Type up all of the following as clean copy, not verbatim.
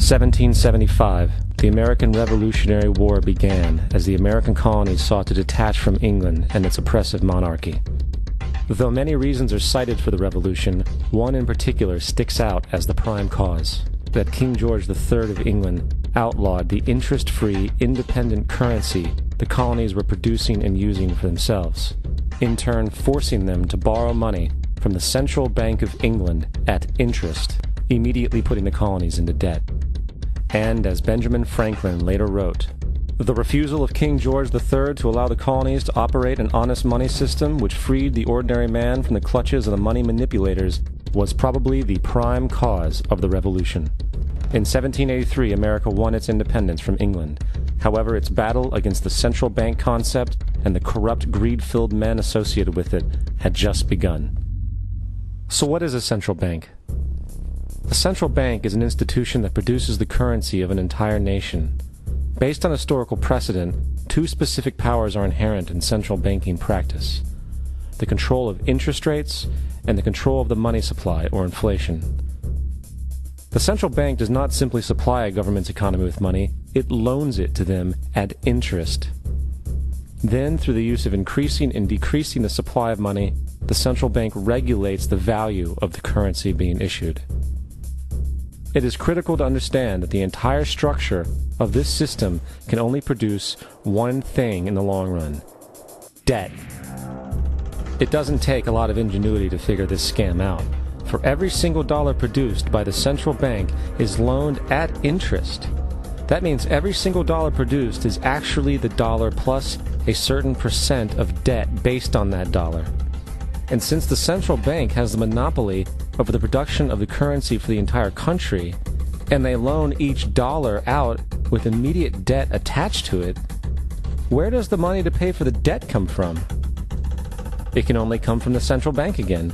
1775, the American Revolutionary War began as the American colonies sought to detach from England and its oppressive monarchy. Though many reasons are cited for the revolution, one in particular sticks out as the prime cause: that King George III of England outlawed the interest-free, independent currency the colonies were producing and using for themselves, in turn forcing them to borrow money from the Central Bank of England at interest, immediately putting the colonies into debt. And as Benjamin Franklin later wrote, the refusal of King George III to allow the colonies to operate an honest money system which freed the ordinary man from the clutches of the money manipulators was probably the prime cause of the revolution. In 1783, America won its independence from England. However, its battle against the central bank concept and the corrupt, greed-filled men associated with it had just begun. So what is a central bank? A central bank is an institution that produces the currency of an entire nation. Based on historical precedent, two specific powers are inherent in central banking practice: the control of interest rates and the control of the money supply, or inflation. The central bank does not simply supply a government's economy with money, it loans it to them at interest. Then, through the use of increasing and decreasing the supply of money, the central bank regulates the value of the currency being issued. It is critical to understand that the entire structure of this system can only produce one thing in the long run: debt. It doesn't take a lot of ingenuity to figure this scam out. For every single dollar produced by the central bank is loaned at interest. That means every single dollar produced is actually the dollar plus a certain percent of debt based on that dollar. And since the central bank has the monopoly over the production of the currency for the entire country, and they loan each dollar out with immediate debt attached to it, where does the money to pay for the debt come from? It can only come from the central bank again,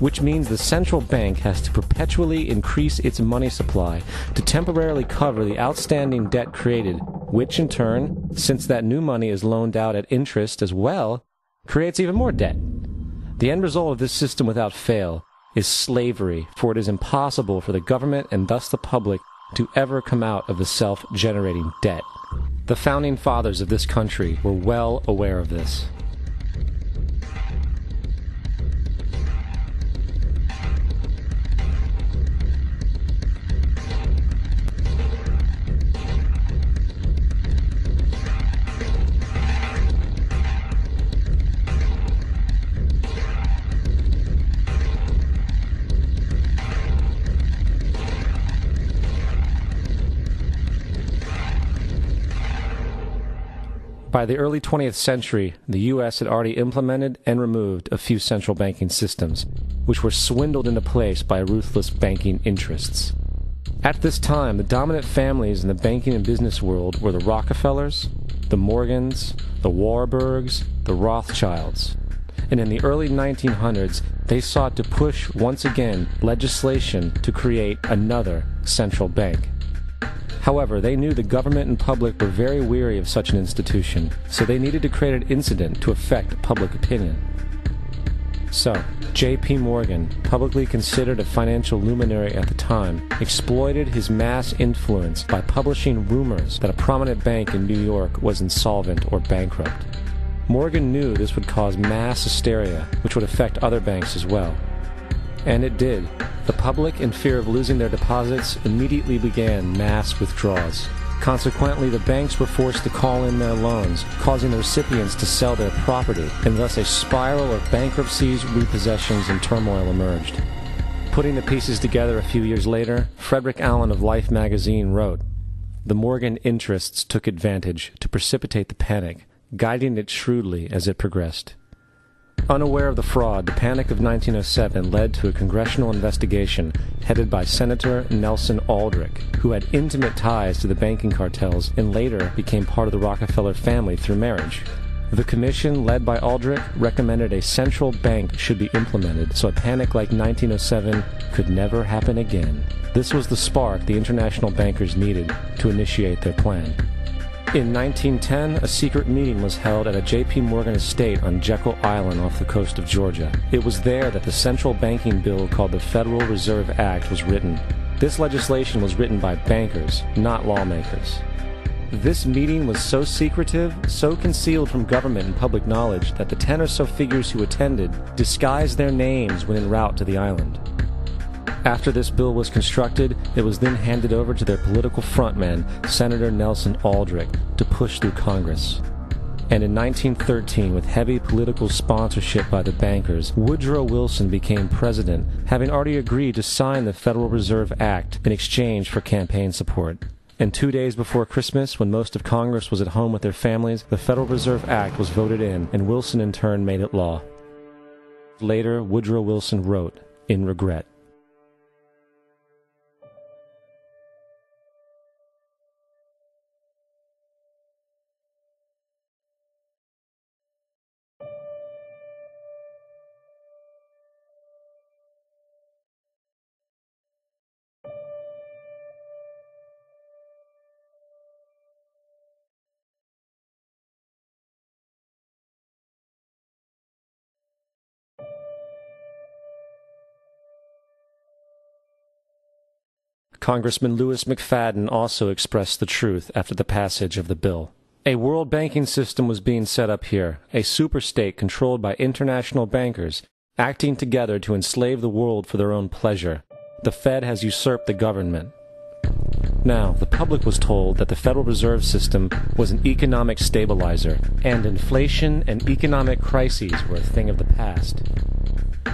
which means the central bank has to perpetually increase its money supply to temporarily cover the outstanding debt created, which in turn, since that new money is loaned out at interest as well, creates even more debt. The end result of this system without fail is slavery, for it is impossible for the government and thus the public to ever come out of the self-generating debt. The founding fathers of this country were well aware of this. By the early 20th century, the U.S. had already implemented and removed a few central banking systems, which were swindled into place by ruthless banking interests. At this time, the dominant families in the banking and business world were the Rockefellers, the Morgans, the Warburgs, the Rothschilds. And in the early 1900s, they sought to push once again legislation to create another central bank. However, they knew the government and public were very weary of such an institution, so they needed to create an incident to affect public opinion. So, J.P. Morgan, publicly considered a financial luminary at the time, exploited his mass influence by publishing rumors that a prominent bank in New York was insolvent or bankrupt. Morgan knew this would cause mass hysteria, which would affect other banks as well. And it did. The public, in fear of losing their deposits, immediately began mass withdrawals. Consequently, the banks were forced to call in their loans, causing the recipients to sell their property, and thus a spiral of bankruptcies, repossessions, and turmoil emerged. Putting the pieces together a few years later, Frederick Allen of Life magazine wrote, "The Morgan interests took advantage to precipitate the panic, guiding it shrewdly as it progressed." Unaware of the fraud, the Panic of 1907 led to a congressional investigation headed by Senator Nelson Aldrich, who had intimate ties to the banking cartels and later became part of the Rockefeller family through marriage. The commission, led by Aldrich, recommended a central bank should be implemented so a panic like 1907 could never happen again. This was the spark the international bankers needed to initiate their plan. In 1910, a secret meeting was held at a J.P. Morgan estate on Jekyll Island off the coast of Georgia. It was there that the central banking bill called the Federal Reserve Act was written. This legislation was written by bankers, not lawmakers. This meeting was so secretive, so concealed from government and public knowledge that the 10 or so figures who attended disguised their names when en route to the island. After this bill was constructed, it was then handed over to their political frontman, Senator Nelson Aldrich, to push through Congress. And in 1913, with heavy political sponsorship by the bankers, Woodrow Wilson became president, having already agreed to sign the Federal Reserve Act in exchange for campaign support. And 2 days before Christmas, when most of Congress was at home with their families, the Federal Reserve Act was voted in, and Wilson in turn made it law. Later, Woodrow Wilson wrote, in regret, Congressman Lewis McFadden also expressed the truth after the passage of the bill. A world banking system was being set up here, a superstate controlled by international bankers, acting together to enslave the world for their own pleasure. The Fed has usurped the government. Now, the public was told that the Federal Reserve System was an economic stabilizer, and inflation and economic crises were a thing of the past.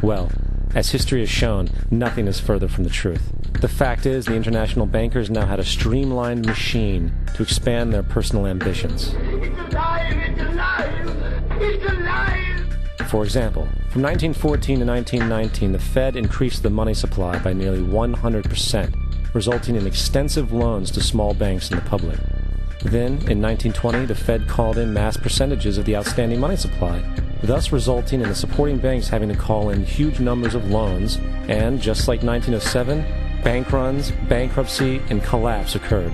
Well, as history has shown, nothing is further from the truth. The fact is, the international bankers now had a streamlined machine to expand their personal ambitions. It's alive! It's alive! It's alive! For example, from 1914 to 1919, the Fed increased the money supply by nearly 100%, resulting in extensive loans to small banks and the public. Then, in 1920, the Fed called in mass percentages of the outstanding money supply, thus resulting in the supporting banks having to call in huge numbers of loans, and, just like 1907, bank runs, bankruptcy, and collapse occurred.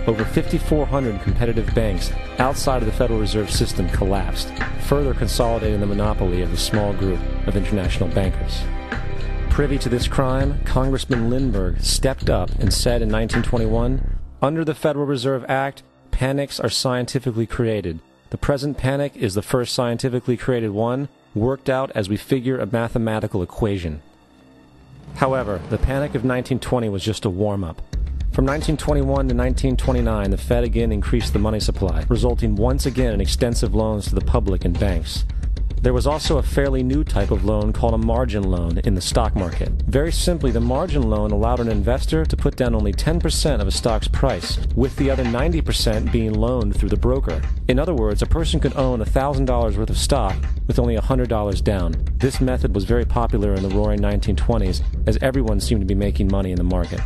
Over 5,400 competitive banks outside of the Federal Reserve System collapsed, further consolidating the monopoly of the small group of international bankers. Privy to this crime, Congressman Lindbergh stepped up and said in 1921, "Under the Federal Reserve Act, panics are scientifically created. The present panic is the first scientifically created one, worked out as we figure a mathematical equation." However, the panic of 1920 was just a warm-up. From 1921 to 1929, the Fed again increased the money supply, resulting once again in extensive loans to the public and banks. There was also a fairly new type of loan called a margin loan in the stock market. Very simply, the margin loan allowed an investor to put down only 10% of a stock's price, with the other 90% being loaned through the broker. In other words, a person could own $1,000 worth of stock with only $100 down. This method was very popular in the roaring 1920s, as everyone seemed to be making money in the market.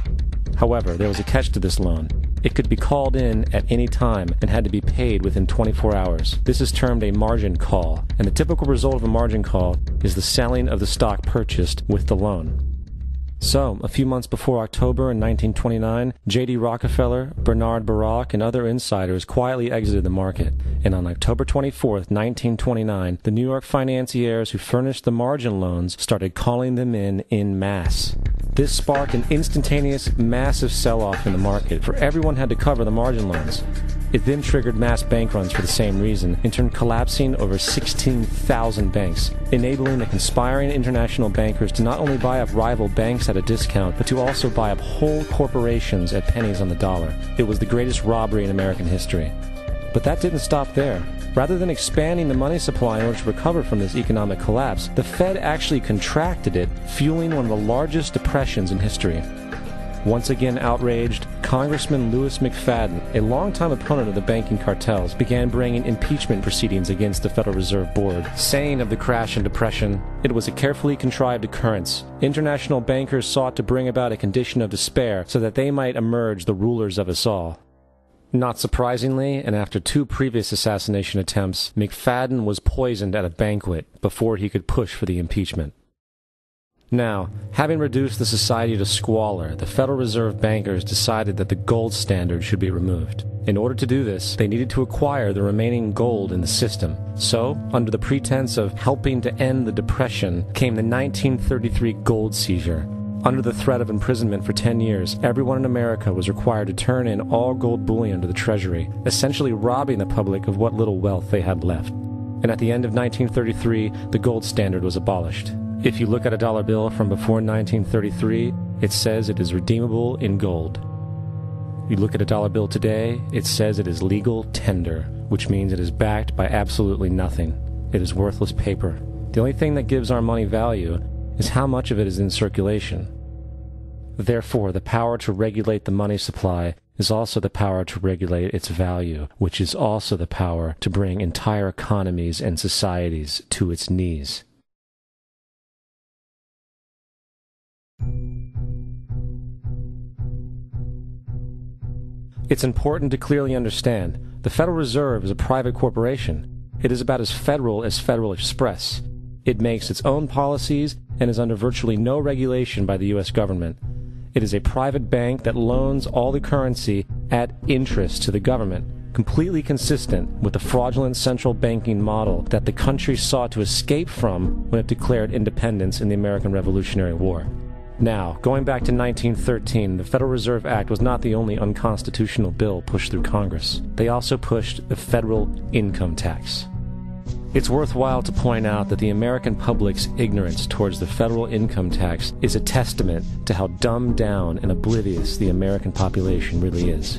However, there was a catch to this loan. It could be called in at any time and had to be paid within 24 hours. This is termed a margin call, and the typical result of a margin call is the selling of the stock purchased with the loan. So, a few months before October in 1929, J.D. Rockefeller, Bernard Baruch, and other insiders quietly exited the market, and on October 24, 1929, the New York financiers who furnished the margin loans started calling them in masse. This sparked an instantaneous, massive sell-off in the market, for everyone had to cover the margin loans. It then triggered mass bank runs for the same reason, in turn collapsing over 16,000 banks, enabling the conspiring international bankers to not only buy up rival banks at a discount, but to also buy up whole corporations at pennies on the dollar. It was the greatest robbery in American history. But that didn't stop there. Rather than expanding the money supply in order to recover from this economic collapse, the Fed actually contracted it, fueling one of the largest depressions in history. Once again outraged, Congressman Lewis McFadden, a longtime opponent of the banking cartels, began bringing impeachment proceedings against the Federal Reserve Board, saying of the crash and depression, "It was a carefully contrived occurrence. International bankers sought to bring about a condition of despair so that they might emerge the rulers of us all." Not surprisingly, and after 2 previous assassination attempts, McFadden was poisoned at a banquet before he could push for the impeachment. Now, having reduced the society to squalor, the Federal Reserve bankers decided that the gold standard should be removed. In order to do this, they needed to acquire the remaining gold in the system. So, under the pretense of helping to end the Depression, came the 1933 gold seizure. Under the threat of imprisonment for 10 years, everyone in America was required to turn in all gold bullion to the Treasury, essentially robbing the public of what little wealth they had left. And at the end of 1933, the gold standard was abolished. If you look at a dollar bill from before 1933, it says it is redeemable in gold. You look at a dollar bill today, it says it is legal tender, which means it is backed by absolutely nothing. It is worthless paper. The only thing that gives our money value is how much of it is in circulation. Therefore, the power to regulate the money supply is also the power to regulate its value, which is also the power to bring entire economies and societies to its knees. It's important to clearly understand the Federal Reserve is a private corporation. It is about as Federal Express. It makes its own policies and is under virtually no regulation by the U.S. government. It is a private bank that loans all the currency at interest to the government, completely consistent with the fraudulent central banking model that the country sought to escape from when it declared independence in the American Revolutionary War. Now, going back to 1913, the Federal Reserve Act was not the only unconstitutional bill pushed through Congress. They also pushed the federal income tax. It's worthwhile to point out that the American public's ignorance towards the federal income tax is a testament to how dumbed down and oblivious the American population really is.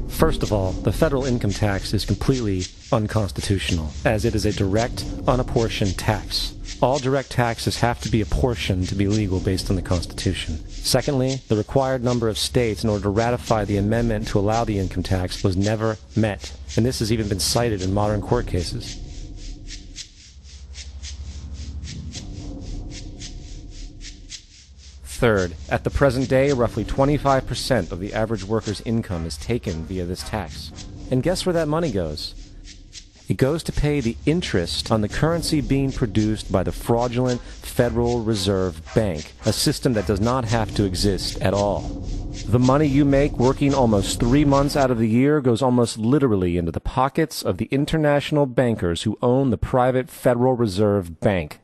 First of all, the federal income tax is completely unconstitutional, as it is a direct, unapportioned tax. All direct taxes have to be apportioned to be legal based on the Constitution. Secondly, the required number of states in order to ratify the amendment to allow the income tax was never met, and this has even been cited in modern court cases. Third, at the present day, roughly 25% of the average worker's income is taken via this tax. And guess where that money goes? It goes to pay the interest on the currency being produced by the fraudulent Federal Reserve Bank, a system that does not have to exist at all. The money you make working almost 3 months out of the year goes almost literally into the pockets of the international bankers who own the private Federal Reserve Bank.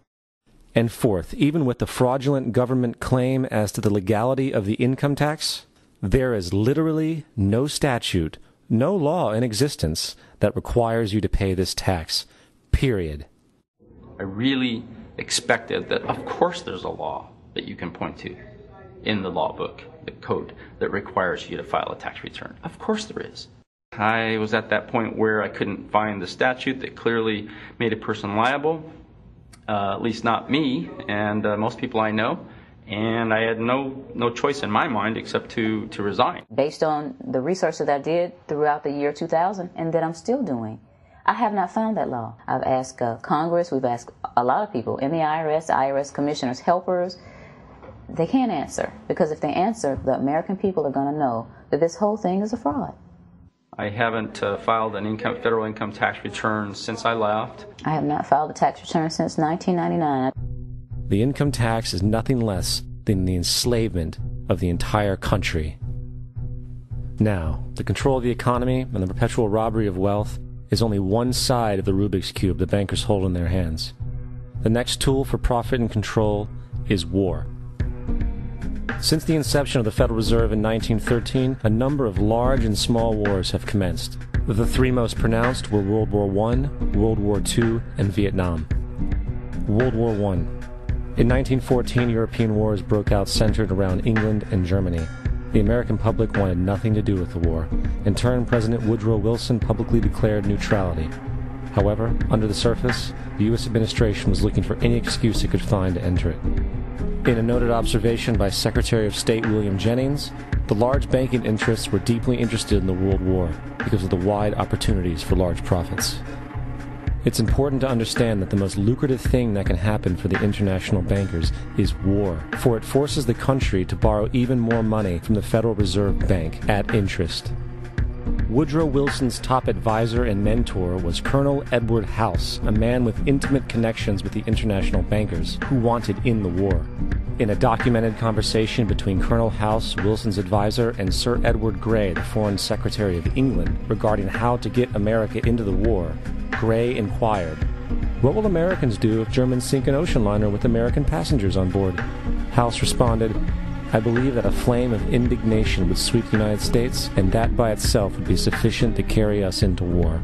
And fourth, even with the fraudulent government claim as to the legality of the income tax, there is literally no statute, no law in existence that requires you to pay this tax, period. I really expected that, of course, there's a law that you can point to in the law book, the code, that requires you to file a tax return. Of course there is. I was at that point where I couldn't find the statute that clearly made a person liable. At least not me and most people I know, and I had no choice in my mind except to resign. Based on the research that I did throughout the year 2000 and that I'm still doing, I have not found that law. I've asked Congress, we've asked a lot of people in the IRS commissioners, helpers. They can't answer, because if they answer, the American people are going to know that this whole thing is a fraud. I haven't filed an federal income tax return since I left. I have not filed a tax return since 1999. The income tax is nothing less than the enslavement of the entire country. Now, the control of the economy and the perpetual robbery of wealth is only one side of the Rubik's Cube the bankers hold in their hands. The next tool for profit and control is war. Since the inception of the Federal Reserve in 1913, a number of large and small wars have commenced. The three most pronounced were World War I, World War II, and Vietnam. World War I. In 1914, European wars broke out centered around England and Germany. The American public wanted nothing to do with the war. In turn, President Woodrow Wilson publicly declared neutrality. However, under the surface, the U.S. administration was looking for any excuse it could find to enter it. In a noted observation by Secretary of State William Jennings, the large banking interests were deeply interested in the World War because of the wide opportunities for large profits. It's important to understand that the most lucrative thing that can happen for the international bankers is war, for it forces the country to borrow even more money from the Federal Reserve Bank at interest. Woodrow Wilson's top advisor and mentor was Colonel Edward House, a man with intimate connections with the international bankers who wanted in the war. In a documented conversation between Colonel House, Wilson's advisor, and Sir Edward Grey, the Foreign Secretary of England, regarding how to get America into the war, Grey inquired, "What will Americans do if Germans sink an ocean liner with American passengers on board?" House responded, I believe that a flame of indignation would sweep the United States, and that by itself would be sufficient to carry us into war.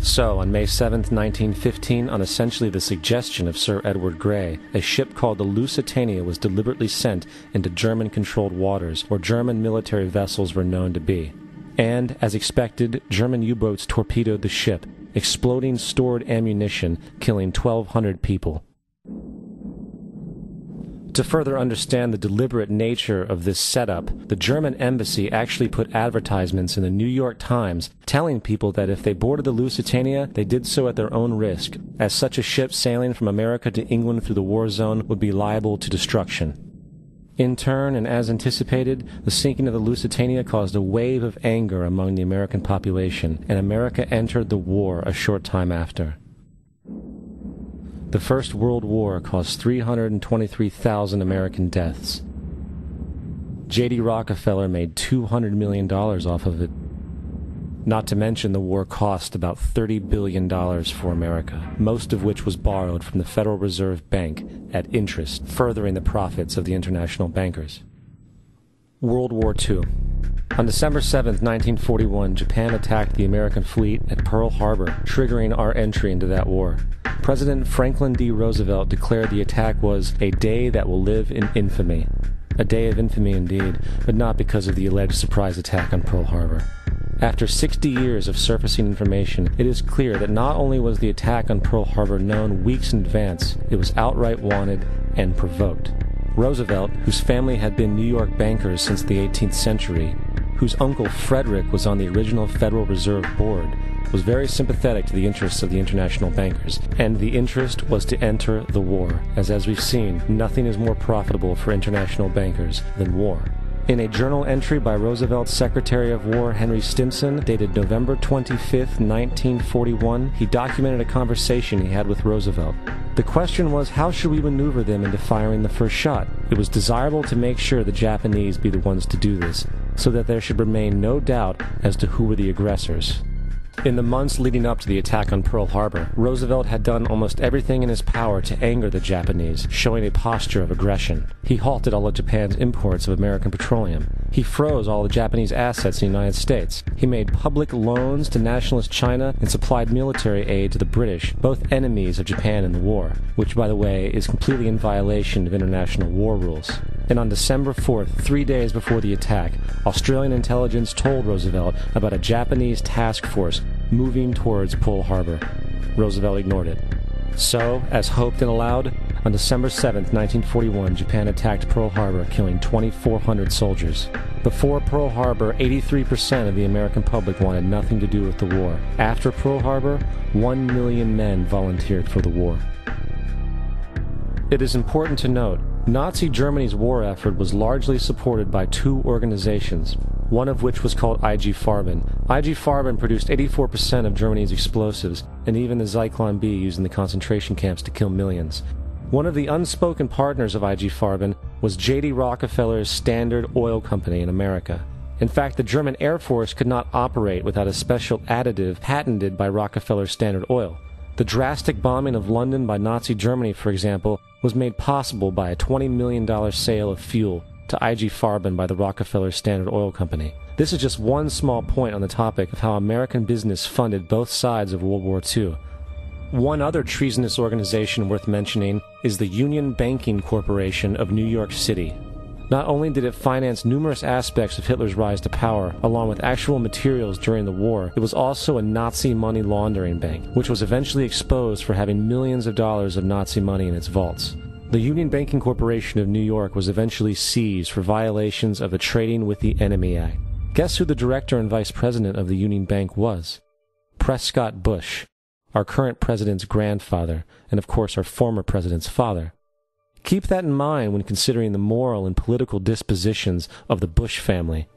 So, on May 7, 1915, on essentially the suggestion of Sir Edward Grey, a ship called the Lusitania was deliberately sent into German-controlled waters, where German military vessels were known to be. And, as expected, German U-boats torpedoed the ship, exploding stored ammunition, killing 1,200 people. To further understand the deliberate nature of this setup, the German embassy actually put advertisements in the New York Times telling people that if they boarded the Lusitania, they did so at their own risk, as such a ship sailing from America to England through the war zone would be liable to destruction. In turn, and as anticipated, the sinking of the Lusitania caused a wave of anger among the American population, and America entered the war a short time after. The First World War caused 323,000 American deaths. J.D. Rockefeller made $200 million off of it. Not to mention the war cost about $30 billion for America, most of which was borrowed from the Federal Reserve Bank at interest, furthering the profits of the international bankers. World War II. On December 7, 1941, Japan attacked the American fleet at Pearl Harbor, triggering our entry into that war. President Franklin D. Roosevelt declared the attack was a day that will live in infamy. A day of infamy indeed, but not because of the alleged surprise attack on Pearl Harbor. After 60 years of surfacing information, it is clear that not only was the attack on Pearl Harbor known weeks in advance, it was outright wanted and provoked. Roosevelt, whose family had been New York bankers since the 18th century, whose uncle Frederick was on the original Federal Reserve Board, was very sympathetic to the interests of the international bankers, and the interest was to enter the war, as we've seen, nothing is more profitable for international bankers than war. In a journal entry by Roosevelt's Secretary of War Henry Stimson, dated November 25, 1941, he documented a conversation he had with Roosevelt. The question was, how should we maneuver them into firing the first shot? It was desirable to make sure the Japanese be the ones to do this, so that there should remain no doubt as to who were the aggressors. In the months leading up to the attack on Pearl Harbor, Roosevelt had done almost everything in his power to anger the Japanese, showing a posture of aggression. He halted all of Japan's imports of American petroleum. He froze all the Japanese assets in the United States. He made public loans to nationalist China and supplied military aid to the British, both enemies of Japan in the war, which, by the way, is completely in violation of international war rules. And on December 4th, 3 days before the attack, Australian intelligence told Roosevelt about a Japanese task force moving towards Pearl Harbor. Roosevelt ignored it. So, as hoped and allowed, on December 7th, 1941, Japan attacked Pearl Harbor, killing 2,400 soldiers. Before Pearl Harbor, 83% of the American public wanted nothing to do with the war. After Pearl Harbor, 1 million men volunteered for the war. It is important to note, Nazi Germany's war effort was largely supported by two organizations, one of which was called IG Farben. IG Farben produced 84% of Germany's explosives, and even the Zyklon B used in the concentration camps to kill millions. One of the unspoken partners of IG Farben was J.D. Rockefeller's Standard Oil Company in America. In fact, the German Air Force could not operate without a special additive patented by Rockefeller's Standard Oil. The drastic bombing of London by Nazi Germany, for example, was made possible by a $20 million sale of fuel to IG Farben by the Rockefeller Standard Oil Company. This is just one small point on the topic of how American business funded both sides of World War II. One other treasonous organization worth mentioning is the Union Banking Corporation of New York City. Not only did it finance numerous aspects of Hitler's rise to power, along with actual materials during the war, it was also a Nazi money laundering bank, which was eventually exposed for having millions of dollars of Nazi money in its vaults. The Union Banking Corporation of New York was eventually seized for violations of the Trading with the Enemy Act. Guess who the director and vice president of the Union Bank was? Prescott Bush, our current president's grandfather, and of course our former president's father. Keep that in mind when considering the moral and political dispositions of the Bush family.